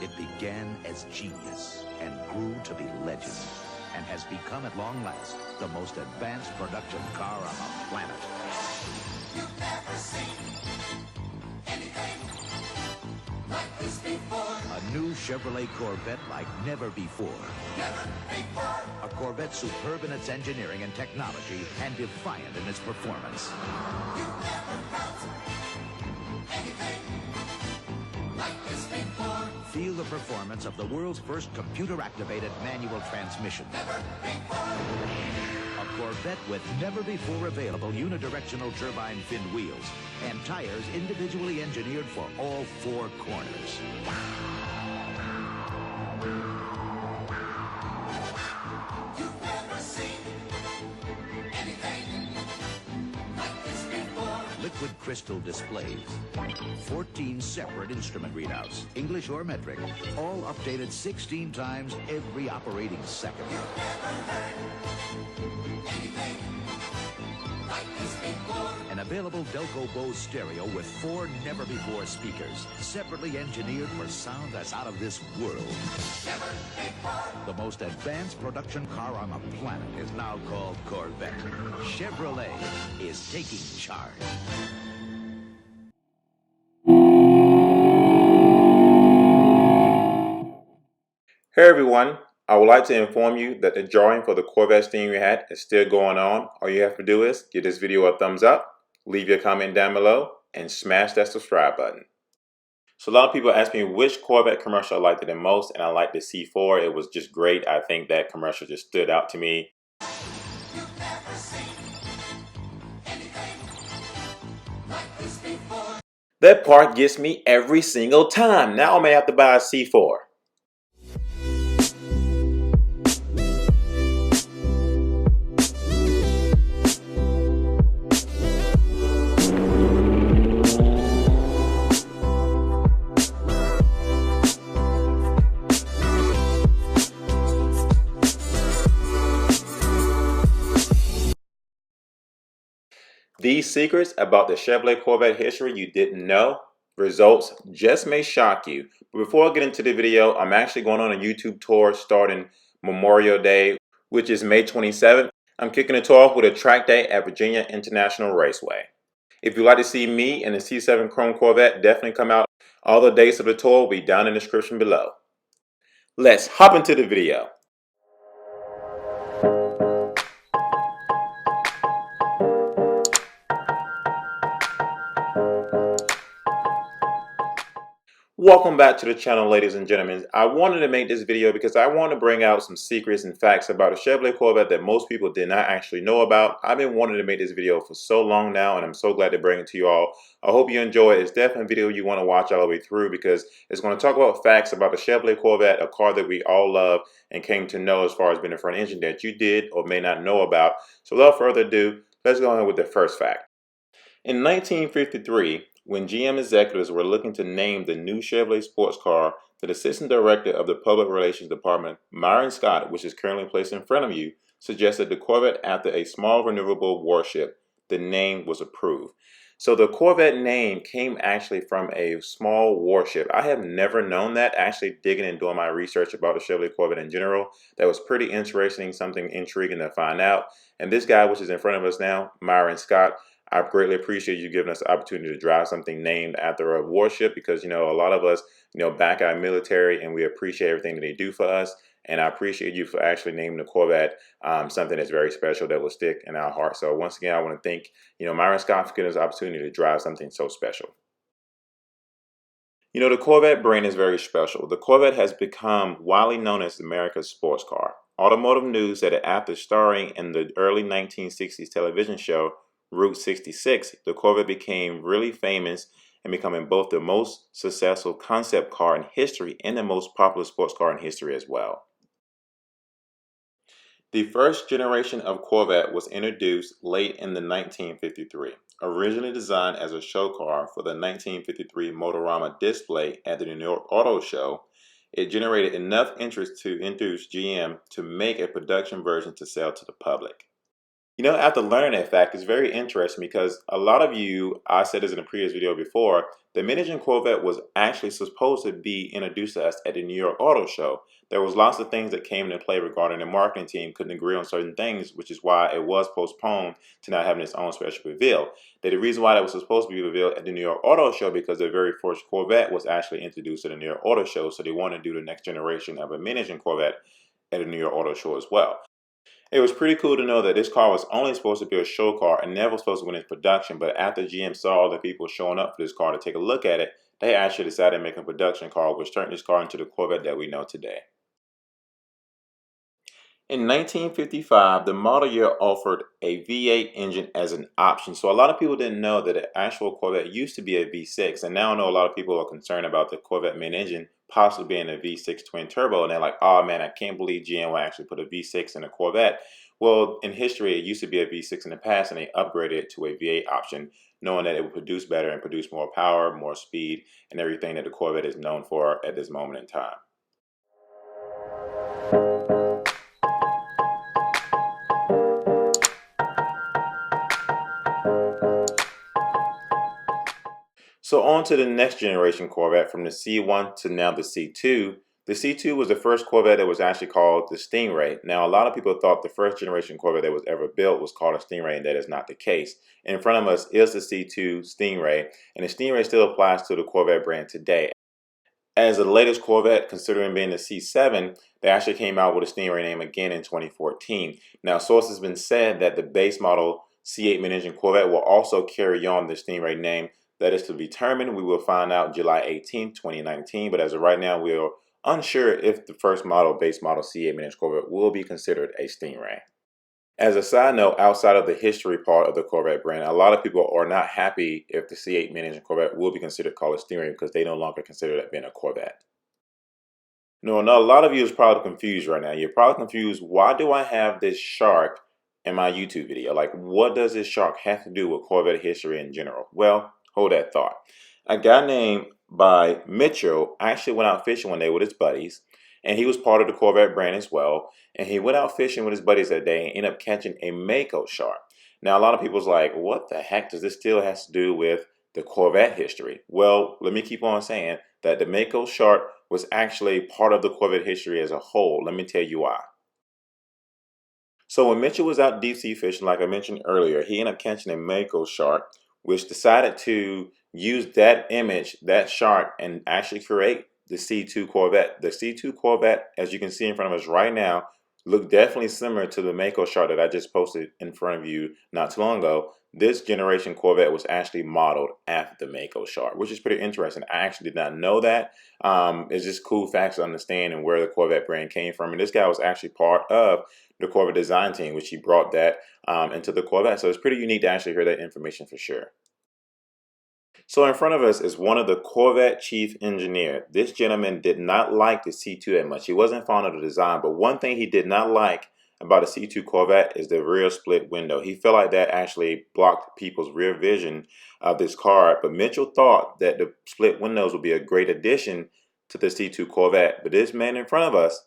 It began as genius and grew to be legend, and has become at long last the most advanced production car on the planet. You've never seen anything like this before. A new Chevrolet Corvette like never before. Never before. A Corvette superb in its engineering and technology and defiant in its performance. You've never felt anything like this before. Feel the performance of the world's first computer-activated manual transmission. Never before. A Corvette with never-before available unidirectional turbine finned wheels and tires individually engineered for all four corners. You've never seen anything like this before. Liquid crystal displays, 14 separate instrument readouts, English or metric, all updated 16 times every operating second. You've never heard anything like this before. An available Delco Bose stereo with 4 never-before speakers, separately engineered for sound that's out of this world. Never before. The most advanced production car on the planet is now called Corvette. Chevrolet is taking charge. Hey everyone, I would like to inform you that the drawing for the Corvette steering hat is still going on. All you have to do is give this video a thumbs up, leave your comment down below, and smash that subscribe button. So a lot of people ask me which Corvette commercial I liked the most, and I liked the C4. It was just great. I think that commercial just stood out to me. You've never seen anything like this before. That part gets me every single time. Now I may have to buy a C4. These secrets about the Chevrolet Corvette history you didn't know, results just may shock you. But before I get into the video, I'm actually going on a YouTube tour starting Memorial Day, which is May 27th. I'm kicking it off with a track day at Virginia International Raceway. If you'd like to see me in the C7 Chrome Corvette, definitely come out. All the dates of the tour will be down in the description below. Let's hop into the video. Welcome back to the channel, ladies and gentlemen. I wanted to make this video because I want to bring out some secrets and facts about a Chevrolet Corvette that most people did not actually know about. I've been wanting to make this video for so long now, and I'm so glad to bring it to you all. I hope you enjoy it. It's definitely a video you want to watch all the way through because it's going to talk about facts about the Chevrolet Corvette, a car that we all love and came to know as far as being a front engine that you did or may not know about. So without further ado, let's go on with the first fact. In 1953, when GM executives were looking to name the new Chevrolet sports car, the assistant director of the public relations department, Myron Scott, which is currently placed in front of you, suggested the Corvette after a small renewable warship. The name was approved. So the Corvette name came actually from a small warship. I have never known that, actually digging and doing my research about the Chevrolet Corvette in general. That was pretty interesting, something intriguing to find out. And this guy, which is in front of us now, Myron Scott, I greatly appreciate you giving us the opportunity to drive something named after a warship because, you know, a lot of us, back our military and we appreciate everything that they do for us. And I appreciate you for actually naming the Corvette something that's very special that will stick in our heart. So once again, I want to thank, Myron Scott for giving us the opportunity to drive something so special. The Corvette brand is very special. The Corvette has become widely known as America's sports car. Automotive News said that after starring in the early 1960s television show Route 66, the Corvette became really famous and becoming both the most successful concept car in history and the most popular sports car in history as well. The first generation of Corvette was introduced late in the 1953. Originally designed as a show car for the 1953 Motorama display at the New York Auto Show, it generated enough interest to induce GM to make a production version to sell to the public. After learning that fact, it's very interesting because a lot of you, I said this in a previous video before, the mid-engine Corvette was actually supposed to be introduced to us at the New York Auto Show. There was lots of things that came into play regarding the marketing team couldn't agree on certain things, which is why it was postponed to not having its own special reveal. The reason why that was supposed to be revealed at the New York Auto Show because the very first Corvette was actually introduced at the New York Auto Show, so they wanted to do the next generation of a mid-engine Corvette at the New York Auto Show as well. It was pretty cool to know that this car was only supposed to be a show car and never supposed to win in production, but after GM saw all the people showing up for this car to take a look at it, they actually decided to make a production car, which turned this car into the Corvette that we know today. In 1955, the model year offered a V8 engine as an option. So a lot of people didn't know that the actual Corvette used to be a V6. And now I know a lot of people are concerned about the Corvette main engine possibly being a V6 twin turbo. And they're like, oh man, I can't believe GM will actually put a V6 in a Corvette. Well, in history, it used to be a V6 in the past and they upgraded it to a V8 option, knowing that it would produce better and produce more power, more speed, and everything that the Corvette is known for at this moment in time. So on to the next generation Corvette from the C1 to now the C2. The C2 was the first Corvette that was actually called the Stingray. Now a lot of people thought the first generation Corvette that was ever built was called a Stingray, and that is not the case. In front of us is the C2 Stingray, and the Stingray still applies to the Corvette brand today. As the latest Corvette, considering being the C7, they actually came out with a Stingray name again in 2014. Now sources have been said that the base model C8 mid-engine Corvette will also carry on the Stingray name. That is to be determined. We will find out July 18, 2019. But as of right now, we are unsure if the first model, base model C8 mid-engine Corvette will be considered a Stingray. As a side note, outside of the history part of the Corvette brand, a lot of people are not happy if the C8 mid-engine Corvette will be considered called a Stingray because they no longer consider that being a Corvette. No, a lot of you is probably confused right now. You're probably confused, why do I have this shark in my YouTube video? Like, what does this shark have to do with Corvette history in general? Well, hold that thought. A guy named by Mitchell actually went out fishing one day with his buddies, and he was part of the Corvette brand as well. And he went out fishing with his buddies that day and ended up catching a mako shark. Now, a lot of people's like, what the heck does this still has to do with the Corvette history? Well, let me keep on saying that the mako shark was actually part of the Corvette history as a whole. Let me tell you why. So when Mitchell was out deep sea fishing, like I mentioned earlier, he ended up catching a mako shark, which decided to use that image, that shark, and actually create the C2 Corvette. The C2 Corvette, as you can see in front of us right now, look definitely similar to the mako shark that I just posted in front of you not too long ago. This generation Corvette was actually modeled after the mako shark, which is pretty interesting. I actually did not know that. It's just cool facts to understand and where the Corvette brand came from. And this guy was actually part of the Corvette design team, which he brought that into the Corvette. So it's pretty unique to actually hear that information for sure. So in front of us is one of the Corvette chief engineer. This gentleman did not like the C2 that much. He wasn't fond of the design, but one thing he did not like about a C2 Corvette is the rear split window. He felt like that actually blocked people's rear vision of this car, but Mitchell thought that the split windows would be a great addition to the C2 Corvette. But this man in front of us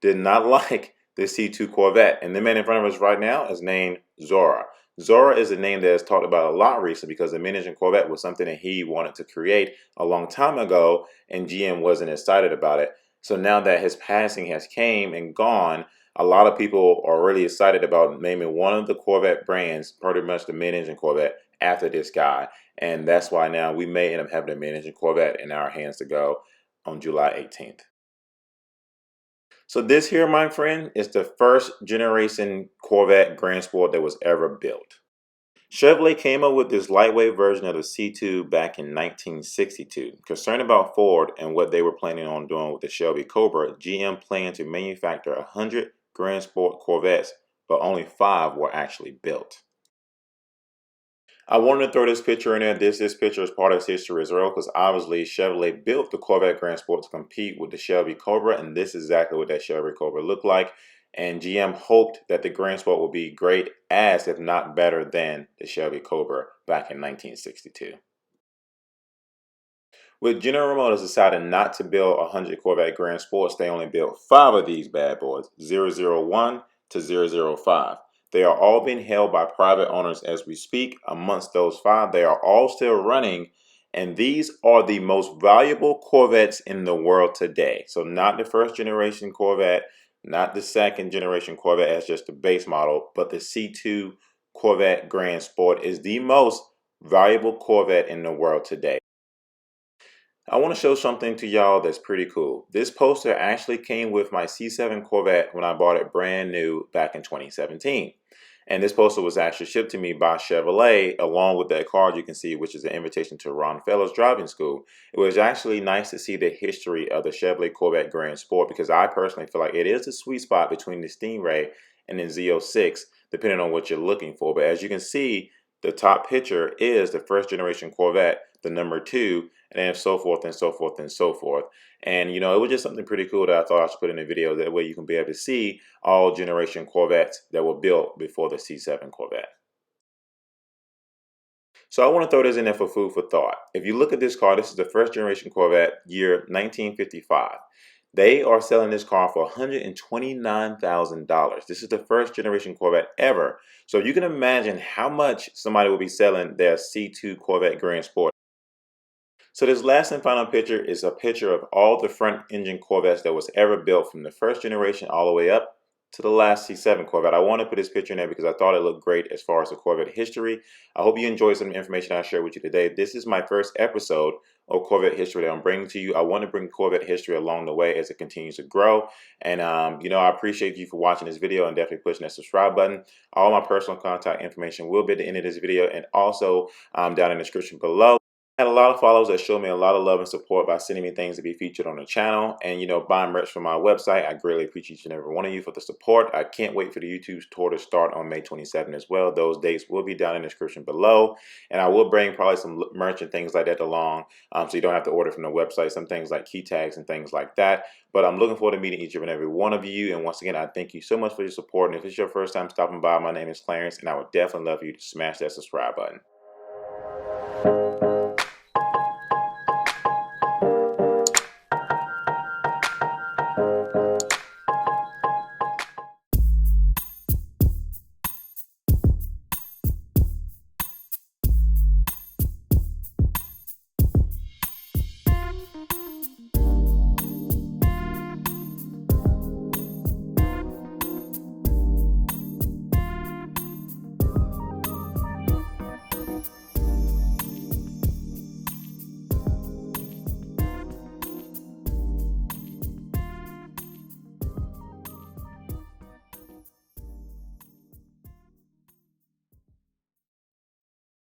did not like the C2 Corvette, and the man in front of us right now is named Zora. Zora is a name that is talked about a lot recently because the mid-engine Corvette was something that he wanted to create a long time ago, and GM wasn't excited about it. So now that his passing has came and gone, a lot of people are really excited about naming one of the Corvette brands, pretty much the mid-engine Corvette, after this guy. And that's why now we may end up having a mid-engine Corvette in our hands to go on July 18th. So this here, my friend, is the first generation Corvette Grand Sport that was ever built. Chevrolet came up with this lightweight version of the C2 back in 1962. Concerned about Ford and what they were planning on doing with the Shelby Cobra, GM planned to manufacture 100 Grand Sport Corvettes, but only 5 were actually built. I wanted to throw this picture in there. This picture is part of history as well because obviously Chevrolet built the Corvette Grand Sport to compete with the Shelby Cobra, and this is exactly what that Shelby Cobra looked like. And GM hoped that the Grand Sport would be great as, if not better than, the Shelby Cobra back in 1962. With General Motors decided not to build 100 Corvette Grand Sports, they only built 5 of these bad boys, 001 to 005. They are all being held by private owners as we speak. Amongst those 5, they are all still running. And these are the most valuable Corvettes in the world today. So not the first generation Corvette, not the second generation Corvette as just the base model, but the C2 Corvette Grand Sport is the most valuable Corvette in the world today. I want to show something to y'all that's pretty cool. This poster actually came with my C7 Corvette when I bought it brand new back in 2017. And this poster was actually shipped to me by Chevrolet along with that card you can see, which is an invitation to Ron Fellows Driving School. It was actually nice to see the history of the Chevrolet Corvette Grand Sport because I personally feel like it is the sweet spot between the Stingray and the Z06, depending on what you're looking for. But as you can see, the top picture is the first generation Corvette, the number 2, and then so forth and so forth and so forth. And you know, it was just something pretty cool that I thought I should put in a video. That way you can be able to see all generation Corvettes that were built before the C7 Corvette. So I want to throw this in there for food for thought. If you look at this car, this is the first generation Corvette, year 1955. They are selling this car for $129,000. This is the first generation Corvette ever. So you can imagine how much somebody will be selling their C2 Corvette Grand Sport. So this last and final picture is a picture of all the front engine Corvettes that was ever built from the first generation all the way up to the last C7 Corvette. I want to put this picture in there because I thought it looked great as far as the Corvette history. I hope you enjoyed some information I shared with you today. This is my first episode of Corvette history that I'm bringing to you. I want to bring Corvette history along the way as it continues to grow. And, you know, I appreciate you for watching this video and definitely pushing that subscribe button. All my personal contact information will be at the end of this video and also down in the description below. I had a lot of followers that showed me a lot of love and support by sending me things to be featured on the channel and, you know, buying merch from my website. I greatly appreciate each and every one of you for the support. I can't wait for the YouTube tour to start on May 27 as well. Those dates will be down in the description below. And I will bring probably some merch and things like that along so you don't have to order from the website. Some things like key tags and things like that. But I'm looking forward to meeting each and every one of you. And once again, I thank you so much for your support. And if it's your first time stopping by, my name is Clarence, and I would definitely love you to smash that subscribe button.